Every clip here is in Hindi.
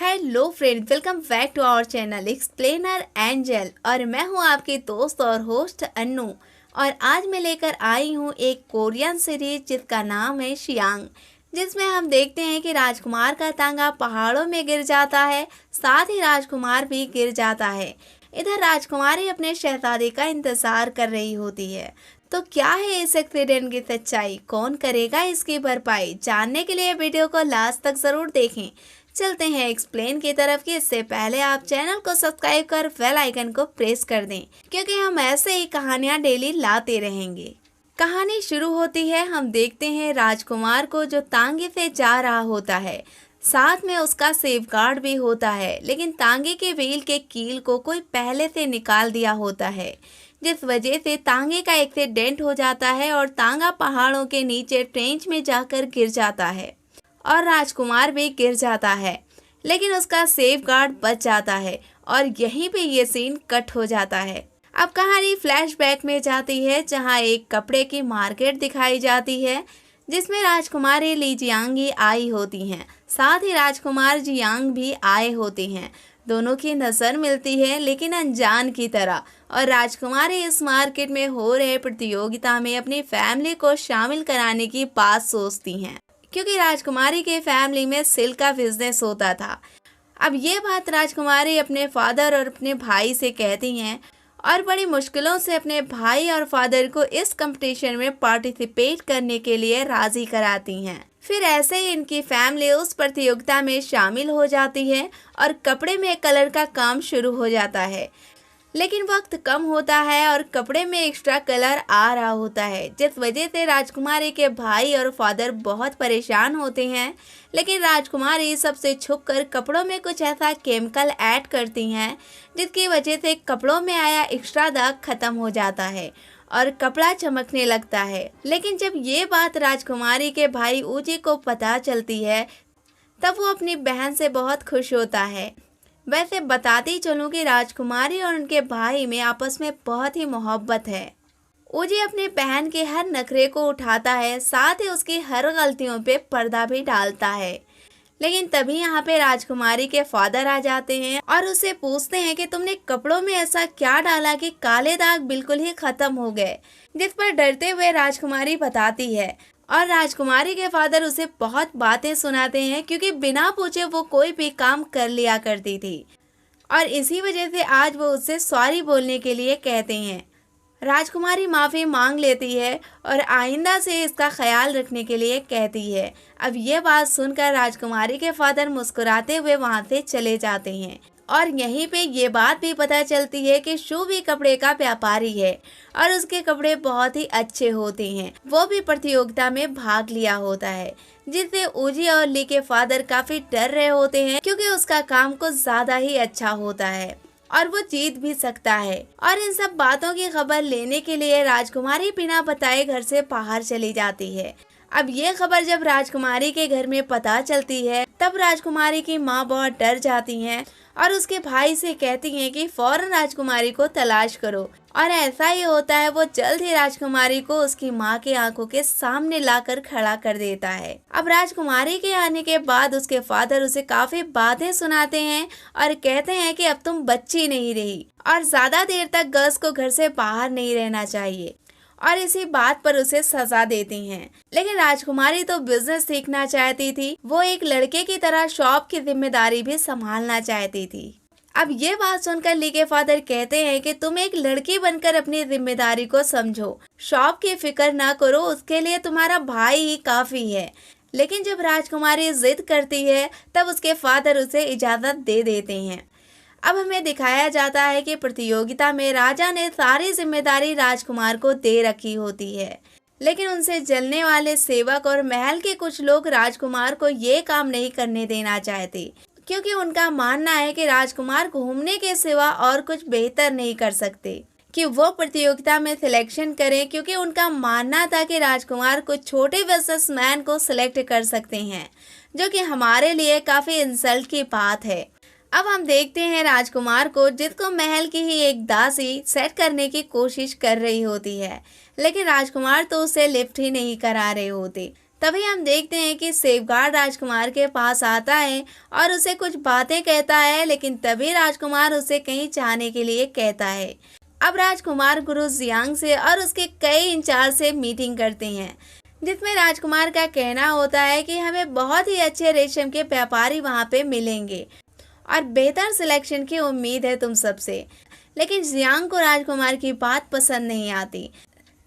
Hello friend, welcome back to our channel explainer angel. और मैं हूं आपकी दोस्त और होस्ट अन्नू। और आज मैं लेकर आई हूं एक कोरियन सीरीज जिसका नाम है शियांग, जिसमें हम देखते हैं कि राजकुमार का तांगा पहाड़ों में गिर जाता है, साथ ही राजकुमार भी गिर जाता है। इधर राजकुमारी अपने शहजादे का इंतजार कर रही होती है। तो क्या है इस एक्सीडेंट की सच्चाई, कौन करेगा इसकी भरपाई, जानने के लिए वीडियो को लास्ट तक जरूर देखें। चलते हैं एक्सप्लेन की तरफ कि इससे पहले आप चैनल को सब्सक्राइब कर बेल आइकन को प्रेस कर दें, क्योंकि हम ऐसे ही कहानियां डेली लाते रहेंगे। कहानी शुरू होती है, हम देखते हैं राजकुमार को जो तांगे से जा रहा होता है, साथ में उसका सेफगार्ड भी होता है, लेकिन तांगे के व्हील के कील को कोई पहले से निकाल दिया होता है, जिस वजह से तांगे का एक्सीडेंट हो जाता है और तांगा पहाड़ों के नीचे ट्रेंच में जाकर गिर जाता है और राजकुमार भी गिर जाता है, लेकिन उसका सेफगार्ड बच जाता है। और यहीं पे ये सीन कट हो जाता है। अब कहानी फ्लैशबैक में जाती है, जहां एक कपड़े की मार्केट दिखाई जाती है, जिसमें राजकुमारी ली जियांगी आई होती हैं, साथ ही राजकुमार जियांग भी आए होते हैं। दोनों की नज़र मिलती है, लेकिन अनजान की तरह। और राजकुमारी इस मार्केट में हो रहे प्रतियोगिता में अपनी फैमिली को शामिल कराने की बात सोचती हैं, क्योंकि राजकुमारी के फैमिली में सिल्क का बिजनेस होता था। अब ये बात राजकुमारी अपने फादर और अपने भाई से कहती हैं और बड़ी मुश्किलों से अपने भाई और फादर को इस कंपटीशन में पार्टिसिपेट करने के लिए राजी कराती हैं। फिर ऐसे ही इनकी फैमिली उस प्रतियोगिता में शामिल हो जाती है और कपड़े में कलर का काम शुरू हो जाता है। लेकिन वक्त कम होता है और कपड़े में एक्स्ट्रा कलर आ रहा होता है, जिस वजह से राजकुमारी के भाई और फादर बहुत परेशान होते हैं। लेकिन राजकुमारी सबसे छुपकर कपड़ों में कुछ ऐसा केमिकल ऐड करती हैं, जिसकी वजह से कपड़ों में आया एक्स्ट्रा दाग खत्म हो जाता है और कपड़ा चमकने लगता है। लेकिन जब ये बात राजकुमारी के भाई ऊजी को पता चलती है, तब वो अपनी बहन से बहुत खुश होता है। वैसे बताती चलूं कि राजकुमारी और उनके भाई में आपस में बहुत ही मोहब्बत है। ऊजी अपनी बहन के हर नखरे को उठाता है, साथ ही उसकी हर गलतियों पे पर्दा भी डालता है। लेकिन तभी यहाँ पे राजकुमारी के फादर आ जाते हैं और उससे पूछते हैं कि तुमने कपड़ों में ऐसा क्या डाला कि काले दाग बिल्कुल ही खत्म हो गए। जिस पर डरते हुए राजकुमारी बताती है और राजकुमारी के फादर उसे बहुत बातें सुनाते हैं, क्योंकि बिना पूछे वो कोई भी काम कर लिया करती थी और इसी वजह से आज वो उससे सॉरी बोलने के लिए कहते हैं। राजकुमारी माफ़ी मांग लेती है और आइंदा से इसका ख्याल रखने के लिए कहती है। अब ये बात सुनकर राजकुमारी के फादर मुस्कुराते हुए वहाँ से चले जाते हैं और यहीं पे ये बात भी पता चलती है कि शू भी कपड़े का व्यापारी है और उसके कपड़े बहुत ही अच्छे होते हैं। वो भी प्रतियोगिता में भाग लिया होता है, जिससे ऊजी और ली के फादर काफी डर रहे होते हैं, क्योंकि उसका काम कुछ ज्यादा ही अच्छा होता है और वो जीत भी सकता है। और इन सब बातों की खबर लेने के लिए राजकुमारी बिना बताए घर से बाहर चली जाती है। अब ये खबर जब राजकुमारी के घर में पता चलती है, तब राजकुमारी की माँ बहुत डर जाती हैं और उसके भाई से कहती हैं कि फौरन राजकुमारी को तलाश करो। और ऐसा ही होता है, वो जल्द ही राजकुमारी को उसकी माँ के आंखों के सामने लाकर खड़ा कर देता है। अब राजकुमारी के आने के बाद उसके फादर उसे काफी बातें सुनाते हैं और कहते हैं कि अब तुम बच्ची नहीं रही और ज्यादा देर तक गर्ल्स को घर से बाहर नहीं रहना चाहिए, और इसी बात पर उसे सजा देती हैं। लेकिन राजकुमारी तो बिजनेस सीखना चाहती थी, वो एक लड़के की तरह शॉप की जिम्मेदारी भी संभालना चाहती थी। अब ये बात सुनकर ली के फादर कहते हैं कि तुम एक लड़की बनकर अपनी जिम्मेदारी को समझो, शॉप की फिक्र ना करो, उसके लिए तुम्हारा भाई ही काफी है। लेकिन जब राजकुमारी जिद करती है, तब उसके फादर उसे इजाजत दे देते हैं। अब हमें दिखाया जाता है कि प्रतियोगिता में राजा ने सारी जिम्मेदारी राजकुमार को दे रखी होती है, लेकिन उनसे जलने वाले सेवक और महल के कुछ लोग राजकुमार को ये काम नहीं करने देना चाहते, क्योंकि उनका मानना है कि राजकुमार घूमने के सिवा और कुछ बेहतर नहीं कर सकते कि वो प्रतियोगिता में सिलेक्शन करें, क्योंकि उनका मानना था कि राजकुमार कुछ छोटे बिजनेसमैन को सिलेक्ट कर सकते हैं, जो कि हमारे लिए काफी इंसल्ट की बात है। अब हम देखते हैं राजकुमार को, जिसको महल की ही एक दासी सेट करने की कोशिश कर रही होती है, लेकिन राजकुमार तो उसे लिफ्ट ही नहीं करा रहे होते। तभी हम देखते हैं कि सेफगार्ड राजकुमार के पास आता है और उसे कुछ बातें कहता है, लेकिन तभी राजकुमार उसे कहीं जाने के लिए कहता है। अब राजकुमार गुरु जियांग से और उसके कई इंचार्ज से मीटिंग करते हैं, जिसमें राजकुमार का कहना होता है कि हमें बहुत ही अच्छे रेशम के व्यापारी वहाँ पे मिलेंगे और बेहतर सिलेक्शन की उम्मीद है तुम सबसे। लेकिन जियांग को राजकुमार की बात पसंद नहीं आती।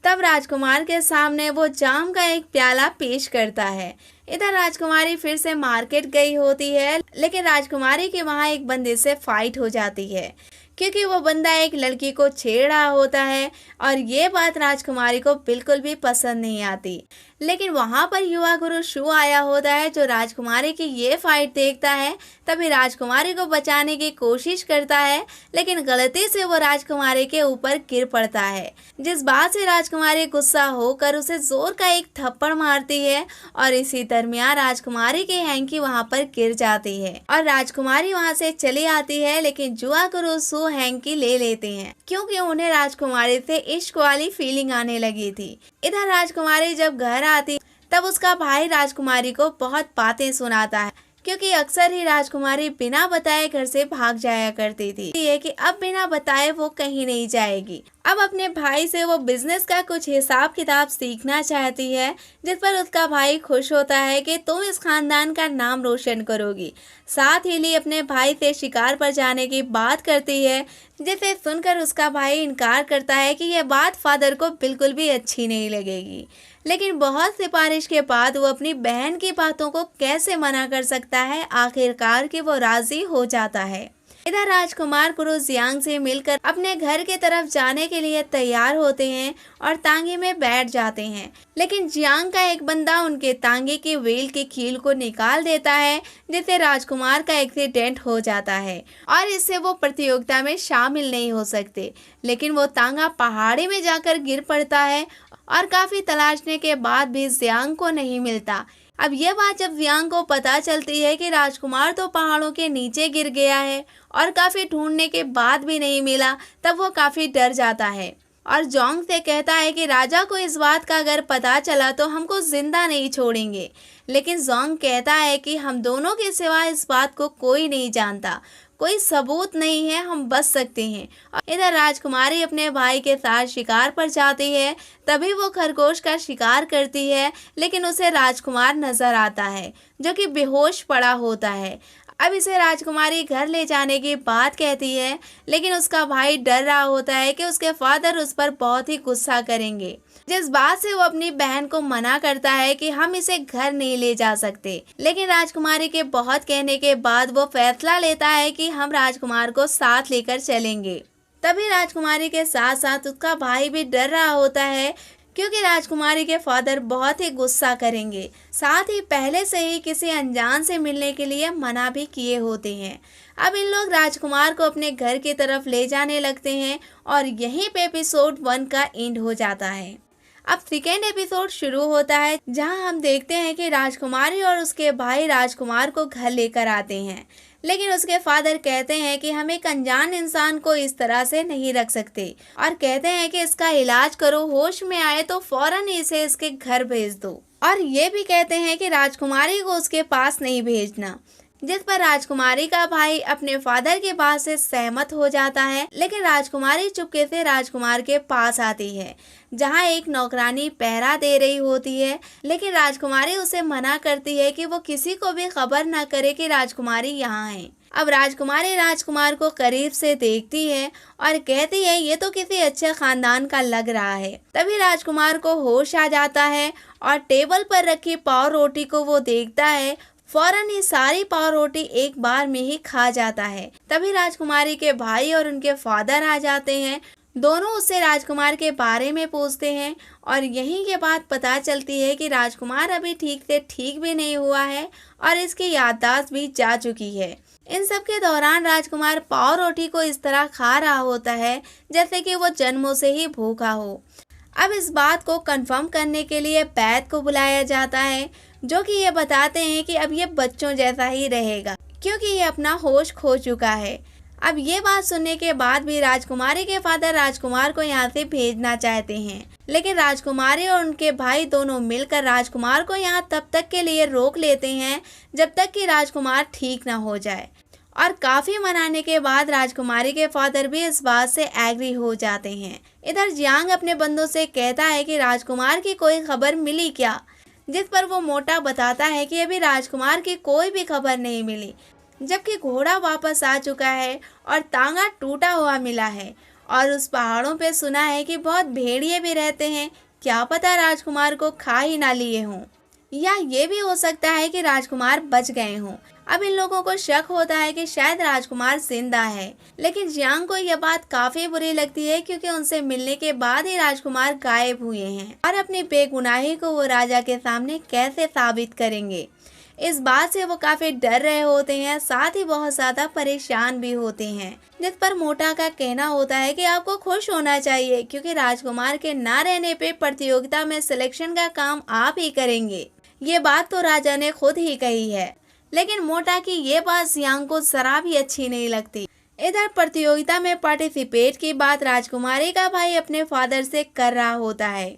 तब राजकुमार के सामने वो जाम का एक प्याला पेश करता है। इधर राजकुमारी फिर से मार्केट गई होती है, लेकिन राजकुमारी के वहाँ एक बंदे से फाइट हो जाती है, क्योंकि वो बंदा एक लड़की को छेड़ रहा होता है और ये बात राजकुमारी को बिल्कुल भी पसंद नहीं आती। लेकिन वहाँ पर युवा गुरु शू आया होता है, जो राजकुमारी की ये फाइट देखता है। तभी राजकुमारी को बचाने की कोशिश करता है, लेकिन गलती से वो राजकुमारी के ऊपर गिर पड़ता है, जिस बात से राजकुमारी गुस्सा होकर उसे जोर का एक थप्पड़ मारती है और इसी दरमियान राजकुमारी की हैंकी वहाँ पर गिर जाती है और राजकुमारी वहाँ से चली आती है। लेकिन जुआ गुरु शू हैंकी ले लेते हैं, क्योंकि उन्हें राजकुमारी से इश्क वाली फीलिंग आने लगी थी। इधर राजकुमारी जब घर आती तब उसका भाई राजकुमारी को बहुत बातें सुनाता है, क्योंकि अक्सर ही राजकुमारी बिना बताए घर से भाग जाया करती थी। ये कि अब बिना बताए वो कहीं नहीं जाएगी। अब अपने भाई से वो बिजनेस का कुछ हिसाब किताब सीखना चाहती है, जिस पर उसका भाई खुश होता है कि तुम इस खानदान का नाम रोशन करोगी। साथ ही ली अपने भाई से शिकार पर जाने की बात करती है, जिसे सुनकर उसका भाई इनकार करता है कि यह बात फादर को बिल्कुल भी अच्छी नहीं लगेगी। लेकिन बहुत सिफारिश के बाद वो अपनी बहन की बातों को कैसे मना कर सकता है। आखिरकार कि वो राजी हो जाता है। इधर राजकुमार गुरु जियांग से मिलकर अपने घर की तरफ जाने के लिए तैयार होते हैं और तांगे में बैठ जाते हैं, लेकिन जियांग का एक बंदा उनके तांगे की व्हील की कील को निकाल देता है, जिससे राजकुमार का एक्सीडेंट हो जाता है और इससे वो प्रतियोगिता में शामिल नहीं हो सकते। लेकिन वो तांगा पहाड़ी में जाकर गिर पड़ता है और काफी तलाशने के बाद भी जियांग को नहीं मिलता। अब यह बात जब जियांग को पता चलती है कि राजकुमार तो पहाड़ों के नीचे गिर गया है और काफी ढूंढने के बाद भी नहीं मिला, तब वो काफी डर जाता है और जोंग से कहता है कि राजा को इस बात का अगर पता चला तो हमको जिंदा नहीं छोड़ेंगे। लेकिन जोंग कहता है कि हम दोनों के सिवा इस बात को कोई नहीं जानता, कोई सबूत नहीं है, हम बच सकते हैं। और इधर राजकुमारी अपने भाई के साथ शिकार पर जाती है, तभी वो खरगोश का शिकार करती है, लेकिन उसे राजकुमार नजर आता है जो कि बेहोश पड़ा होता है। अब इसे राजकुमारी घर ले जाने की बात कहती है, लेकिन उसका भाई डर रहा होता है कि उसके फादर उस पर बहुत ही गुस्सा करेंगे, जिस बात से वो अपनी बहन को मना करता है कि हम इसे घर नहीं ले जा सकते। लेकिन राजकुमारी के बहुत कहने के बाद वो फैसला लेता है कि हम राजकुमार को साथ लेकर चलेंगे। तभी राजकुमारी के साथ साथ उसका भाई भी डर रहा होता है, क्योंकि राजकुमारी के फादर बहुत ही गुस्सा करेंगे। साथ ही पहले से ही किसी अनजान से मिलने के लिए मना भी किए होते हैं। अब इन लोग राजकुमार को अपने घर की तरफ ले जाने लगते हैं और यहीं पे एपिसोड 1 का एंड हो जाता है। अब सेकेंड एपिसोड शुरू होता है, जहां हम देखते हैं कि राजकुमारी और उसके भाई राजकुमार को घर लेकर आते हैं, लेकिन उसके फादर कहते हैं कि हम एक अनजान इंसान को इस तरह से नहीं रख सकते और कहते हैं कि इसका इलाज करो, होश में आए तो फौरन इसे इसके घर भेज दो। और ये भी कहते हैं कि राजकुमारी को उसके पास नहीं भेजना, जिस पर राजकुमारी का भाई अपने फादर की बात से सहमत हो जाता है। लेकिन राजकुमारी चुपके से राजकुमार के पास आती है, जहां एक नौकरानी पहरा दे रही होती है, लेकिन राजकुमारी उसे मना करती है कि वो किसी को भी खबर न करे कि राजकुमारी यहाँ है। अब राजकुमारी राजकुमार को करीब से देखती है और कहती है ये तो किसी अच्छे खानदान का लग रहा है। तभी राजकुमार को होश आ जाता है और टेबल पर रखी पाव रोटी को वो देखता है। फौरन ही सारी पाव रोटी एक बार में ही खा जाता है। तभी राजकुमारी के भाई और उनके फादर आ जाते हैं। दोनों उससे राजकुमार के बारे में पूछते हैं और यहीं के बाद पता चलती है कि राजकुमार अभी ठीक से ठीक भी नहीं हुआ है और इसकी याददाश्त भी जा चुकी है। इन सब के दौरान राजकुमार पाव रोटी को इस तरह खा रहा होता है जैसे कि वो जन्मों से ही भूखा हो। अब इस बात को कंफर्म करने के लिए वैद्य को बुलाया जाता है, जो कि ये बताते हैं कि अब ये बच्चों जैसा ही रहेगा, क्योंकि ये अपना होश खो चुका है। अब ये बात सुनने के बाद भी राजकुमारी के फादर राजकुमार को यहाँ से भेजना चाहते हैं, लेकिन राजकुमारी और उनके भाई दोनों मिलकर राजकुमार को यहाँ तब तक के लिए रोक लेते हैं जब तक कि राजकुमार ठीक ना हो जाए। और काफी मनाने के बाद राजकुमारी के फादर भी इस बात से एग्री हो जाते हैं। इधर जियांग अपने बंदों से कहता है कि राजकुमार की कोई खबर मिली क्या, जिस पर वो मोटा बताता है कि अभी राजकुमार की कोई भी खबर नहीं मिली, जबकि घोड़ा वापस आ चुका है और तांगा टूटा हुआ मिला है और उस पहाड़ों पे सुना है कि बहुत भेड़िए भी रहते हैं, क्या पता राजकुमार को खा ही ना लिए हों, या ये भी हो सकता है कि राजकुमार बच गए हों। अब इन लोगों को शक होता है कि शायद राजकुमार जिंदा है, लेकिन जियांग को यह बात काफी बुरी लगती है क्योंकि उनसे मिलने के बाद ही राजकुमार गायब हुए हैं और अपनी बेगुनाही को वो राजा के सामने कैसे साबित करेंगे। इस बात से वो काफी डर रहे होते हैं, साथ ही बहुत ज्यादा परेशान भी होते हैं, जिस पर मोटा का कहना होता है कि आपको खुश होना चाहिए क्योंकि राजकुमार के ना रहने पे प्रतियोगिता में सिलेक्शन का काम आप ही करेंगे। ये बात तो राजा ने खुद ही कही है, लेकिन मोटा की ये बात जियांग को जरा भी अच्छी नहीं लगती। इधर प्रतियोगिता में पार्टिसिपेट की बात राजकुमारी का भाई अपने फादर से कर रहा होता है,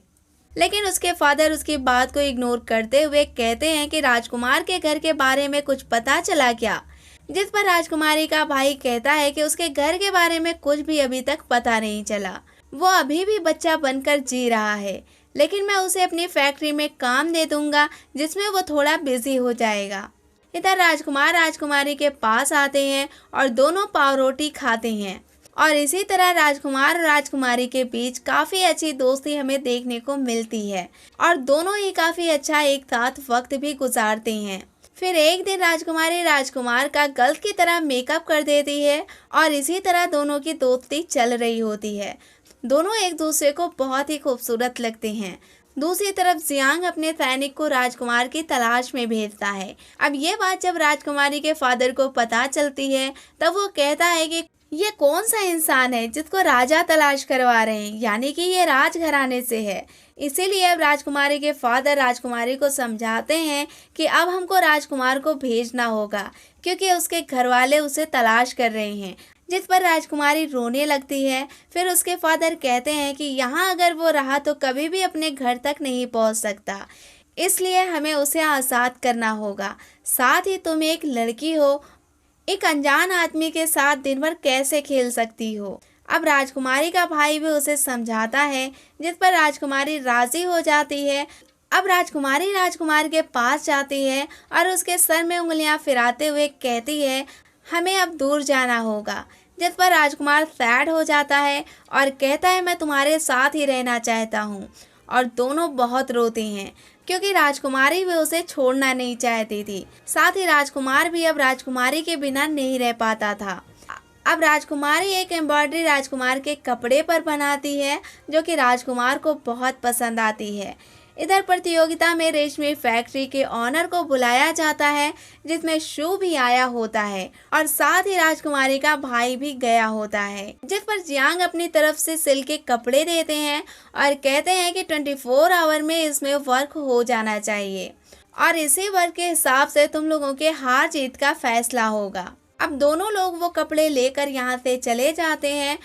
लेकिन उसके फादर उसकी बात को इग्नोर करते हुए कहते हैं कि राजकुमार के घर के बारे में कुछ पता चला क्या, जिस पर राजकुमारी का भाई कहता है कि उसके घर के बारे में कुछ भी अभी तक पता नहीं चला, वो अभी भी बच्चा बनकर जी रहा है, लेकिन मैं उसे अपनी फैक्ट्री में काम दे दूंगा जिसमें वो थोड़ा बिजी हो जाएगा। इधर राजकुमार राजकुमारी के पास आते हैं और दोनों पाव रोटी खाते हैं और इसी तरह राजकुमार और राजकुमारी के बीच काफी अच्छी दोस्ती हमें देखने को मिलती है और दोनों ही काफी अच्छा एक साथ वक्त भी गुजारते हैं। फिर एक दिन राजकुमारी राजकुमार का गर्ल्स की तरह मेकअप कर देती है और इसी तरह दोनों की दोस्ती चल रही होती है। दोनों एक दूसरे को बहुत ही खूबसूरत लगते हैं। दूसरी तरफ जियांग अपने सैनिक को राजकुमार की तलाश में भेजता है। अब ये बात जब राजकुमारी के फादर को पता चलती है तब वो कहता है कि ये कौन सा इंसान है जिसको राजा तलाश करवा रहे हैं, यानी कि ये राजघराने से है। इसीलिए अब राजकुमारी के फादर राजकुमारी को समझाते हैं कि अब हमको राजकुमार को भेजना होगा क्योंकि उसके घर वाले उसे तलाश कर रहे हैं, जिस पर राजकुमारी रोने लगती है। फिर उसके फादर कहते हैं कि यहाँ अगर वो रहा तो कभी भी अपने घर तक नहीं पहुँच सकता, इसलिए हमें उसे आज़ाद करना होगा। साथ ही तुम एक लड़की हो, एक अनजान आदमी के साथ दिन भर कैसे खेल सकती हो। अब राजकुमारी का भाई भी उसे समझाता है, जिस पर राजकुमारी राजी हो जाती है। अब राजकुमारी राजकुमार के पास जाती है और उसके सर में उंगलियां फिराते हुए कहती है हमें अब दूर जाना होगा, जिस पर राजकुमार सैड हो जाता है और कहता है मैं तुम्हारे साथ ही रहना चाहता हूँ। और दोनों बहुत रोते हैं क्योंकि राजकुमारी भी उसे छोड़ना नहीं चाहती थी। साथ ही राजकुमार भी अब राजकुमारी के बिना नहीं रह पाता था। अब राजकुमारी एक एम्ब्रॉयडरी राजकुमार के कपड़े पर बनाती है जो कि राजकुमार को बहुत पसंद आती है। इधर प्रतियोगिता में रेशमी फैक्ट्री के ऑनर को बुलाया जाता है, जिसमें शू भी आया होता है और साथ ही राजकुमारी का भाई भी गया होता है, जिस पर जियांग अपनी तरफ से सिल्क के कपड़े देते हैं और कहते हैं कि 24 आवर में इसमें वर्क हो जाना चाहिए और इसी वर्क के हिसाब से तुम लोगों के हार जीत का फैसला होगा। अब दोनों लोग वो कपड़े लेकर यहाँ से चले जाते हैं।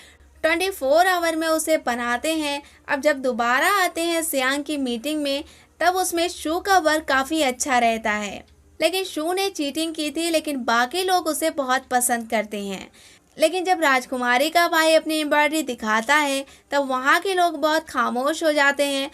24 आवर में उसे बनाते हैं। अब जब दोबारा आते हैं जियांग की मीटिंग में, तब उसमें शू का वर्क काफ़ी अच्छा रहता है, लेकिन शू ने चीटिंग की थी, लेकिन बाकी लोग उसे बहुत पसंद करते हैं। लेकिन जब राजकुमारी का भाई अपनी एम्ब्रॉयडरी दिखाता है तब वहाँ के लोग बहुत खामोश हो जाते हैं।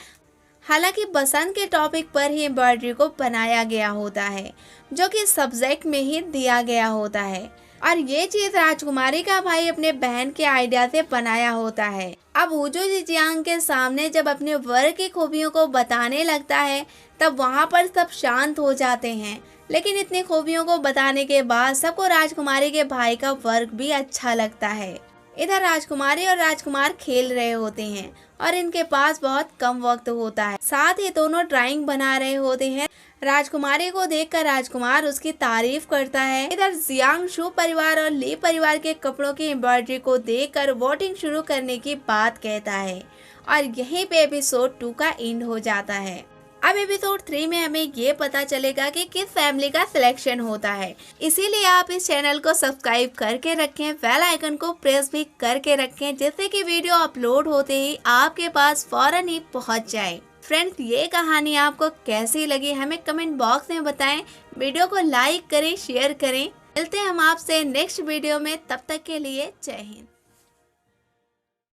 हालांकि बसंत के टॉपिक पर ही एम्ब्रॉयडरी को बनाया गया होता है, जो कि सब्जेक्ट में ही दिया गया होता है और ये चीज़ राजकुमारी का भाई अपने बहन के आइडिया से बनाया होता है। अब वूजू जियांग के सामने जब अपने वर्क की खूबियों को बताने लगता है तब वहाँ पर सब शांत हो जाते हैं, लेकिन इतनी खूबियों को बताने के बाद सबको राजकुमारी के भाई का वर्क भी अच्छा लगता है। इधर राजकुमारी और राजकुमार खेल रहे होते हैं और इनके पास बहुत कम वक्त होता है। साथ ही दोनों ड्राइंग बना रहे होते हैं। राजकुमारी को देखकर राजकुमार उसकी तारीफ करता है। इधर जियांग शू परिवार और ली परिवार के कपड़ों की एम्ब्रॉयडरी को देखकर वोटिंग शुरू करने की बात कहता है और यहीं पे एपिसोड 2 का एंड हो जाता है। अब एपिसोड 3 में हमें ये पता चलेगा कि किस फैमिली का सिलेक्शन होता है। इसीलिए आप इस चैनल को सब्सक्राइब करके रखें, बेल आइकन को प्रेस भी करके रखें, जिससे कि वीडियो अपलोड होते ही आपके पास फौरन ही पहुंच जाए। फ्रेंड्स, ये कहानी आपको कैसी लगी हमें कमेंट बॉक्स में बताएं। वीडियो को लाइक करें, शेयर करें। मिलते हैं हम आपसे नेक्स्ट वीडियो में, तब तक के लिए जय हिंद।